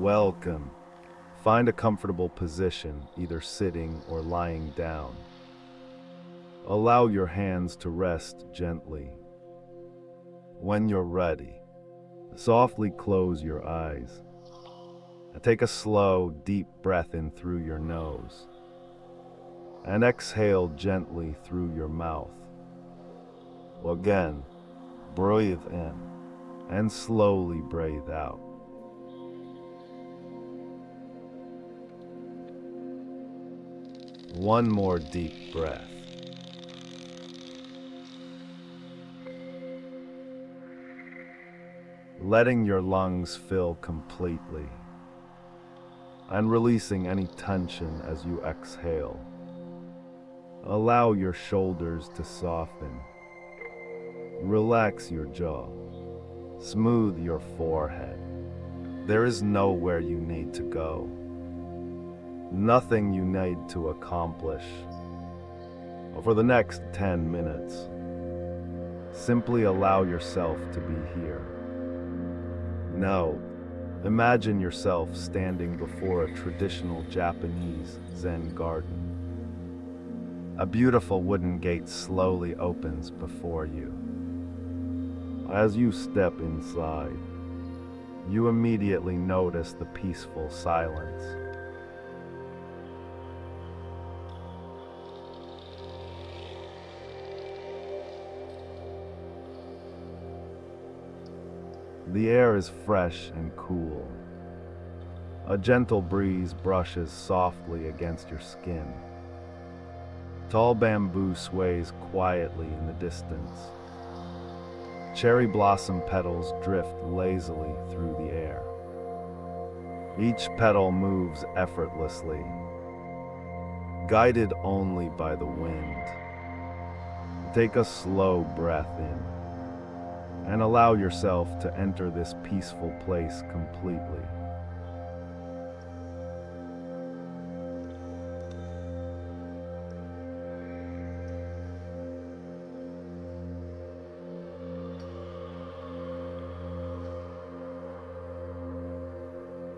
Welcome. Find a comfortable position, either sitting or lying down. Allow your hands to rest gently. When you're ready, softly close your eyes. Take a slow, deep breath in through your nose and exhale gently through your mouth. Again, breathe in and slowly breathe out. One more deep breath. Letting your lungs fill completely and releasing any tension as you exhale. Allow your shoulders to soften. Relax your jaw. Smooth your forehead. There is nowhere you need to go. Nothing you need to accomplish. For the next 10 minutes, simply allow yourself to be here. Now, imagine yourself standing before a traditional Japanese Zen garden. A beautiful wooden gate slowly opens before you. As you step inside, you immediately notice the peaceful silence. The air is fresh and cool. A gentle breeze brushes softly against your skin. Tall bamboo sways quietly in the distance. Cherry blossom petals drift lazily through the air. Each petal moves effortlessly, guided only by the wind. Take a slow breath in and allow yourself to enter this peaceful place completely.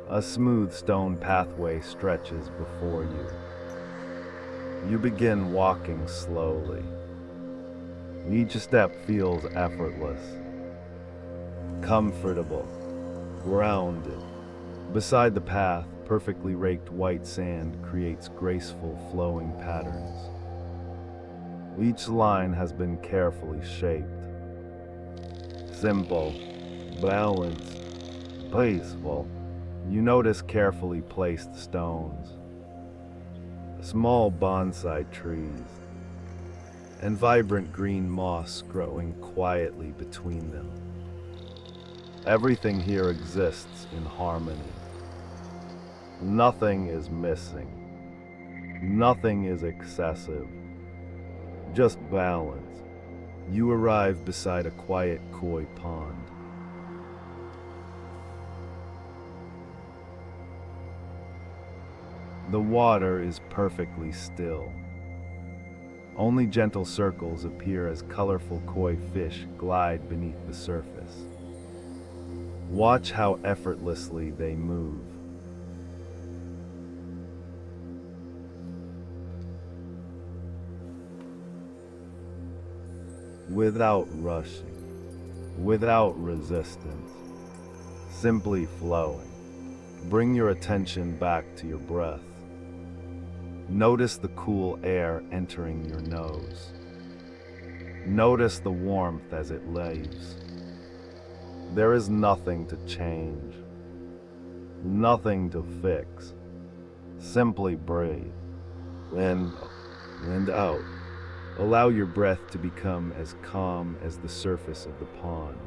A smooth stone pathway stretches before you. You begin walking slowly. Each step feels effortless, comfortable, grounded. Beside the path, perfectly raked white sand creates graceful flowing patterns. Each line has been carefully shaped. Simple, balanced, peaceful. You notice carefully placed stones, small bonsai trees, and vibrant green moss growing quietly between them. Everything here exists in harmony. Nothing is missing. Nothing is excessive. Just balance. You arrive beside a quiet koi pond. The water is perfectly still. Only gentle circles appear as colorful koi fish glide beneath the surface. Watch how effortlessly they move. Without rushing, without resistance, simply flowing. Bring your attention back to your breath. Notice the cool air entering your nose. Notice the warmth as it leaves. There is nothing to change, nothing to fix. Simply breathe, in and out. Allow your breath to become as calm as the surface of the pond.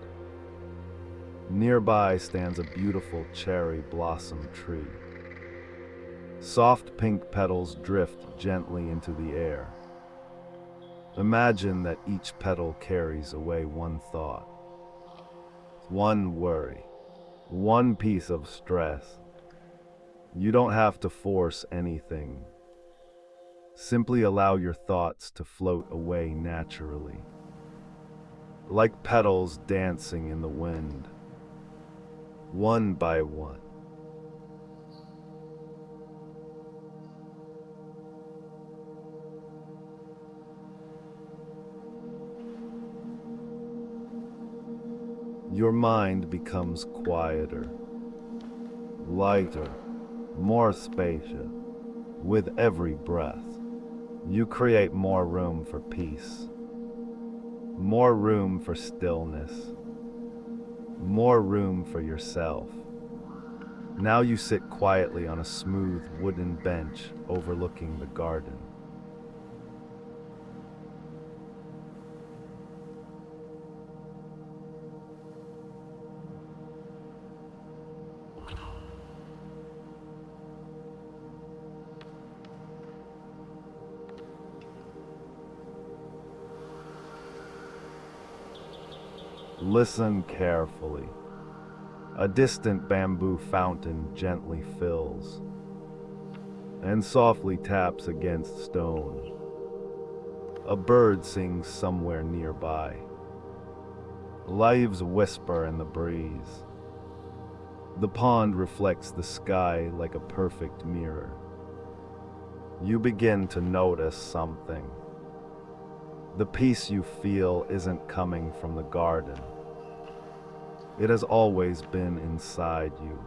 Nearby stands a beautiful cherry blossom tree. Soft pink petals drift gently into the air. Imagine that each petal carries away one thought, one worry, one piece of stress. You don't have to force anything. Simply allow your thoughts to float away naturally, like petals dancing in the wind, one by one. Your mind becomes quieter, lighter, more spacious. With every breath, you create more room for peace, more room for stillness, more room for yourself. Now you sit quietly on a smooth wooden bench overlooking the garden. Listen carefully. A distant bamboo fountain gently fills and softly taps against stone. A bird sings somewhere nearby. Leaves whisper in the breeze. The pond reflects the sky like a perfect mirror. You begin to notice something. The peace you feel isn't coming from the garden. It has always been inside you.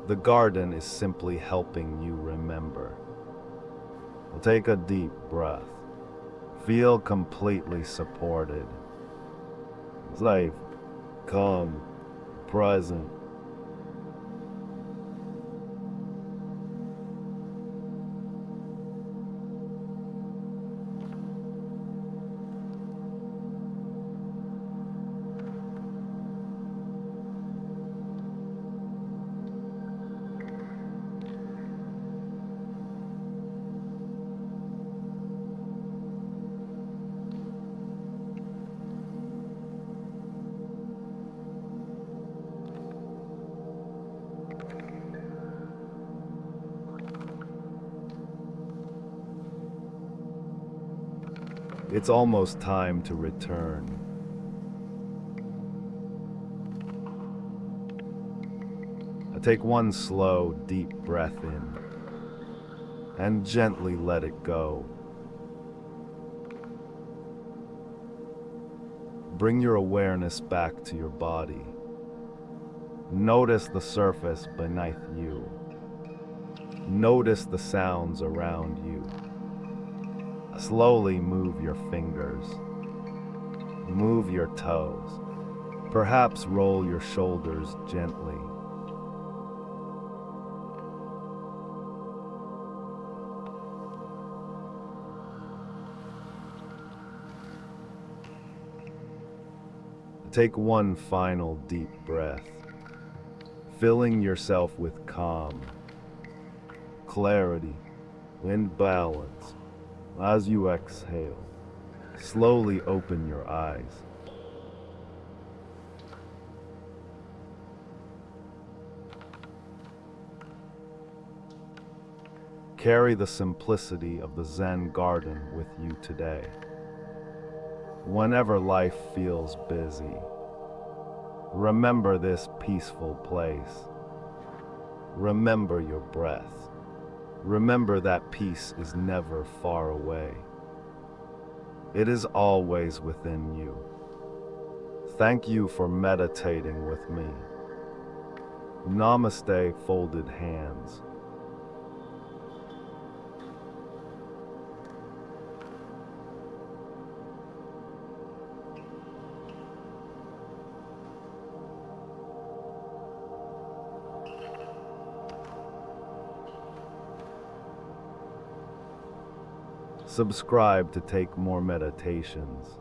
The garden is simply helping you remember. Take a deep breath. Feel completely supported. Safe, calm, present. It's almost time to return. Take one slow, deep breath in and gently let it go. Bring your awareness back to your body. Notice the surface beneath you. Notice the sounds around you. Slowly move your fingers. Move your toes. Perhaps roll your shoulders gently. Take one final deep breath, filling yourself with calm, clarity, and balance. As you exhale, slowly open your eyes. Carry the simplicity of the Zen garden with you today. Whenever life feels busy, remember this peaceful place. Remember your breath. Remember that peace is never far away. It is always within you. Thank you for meditating with me. Namaste, folded hands. Subscribe to take more meditations.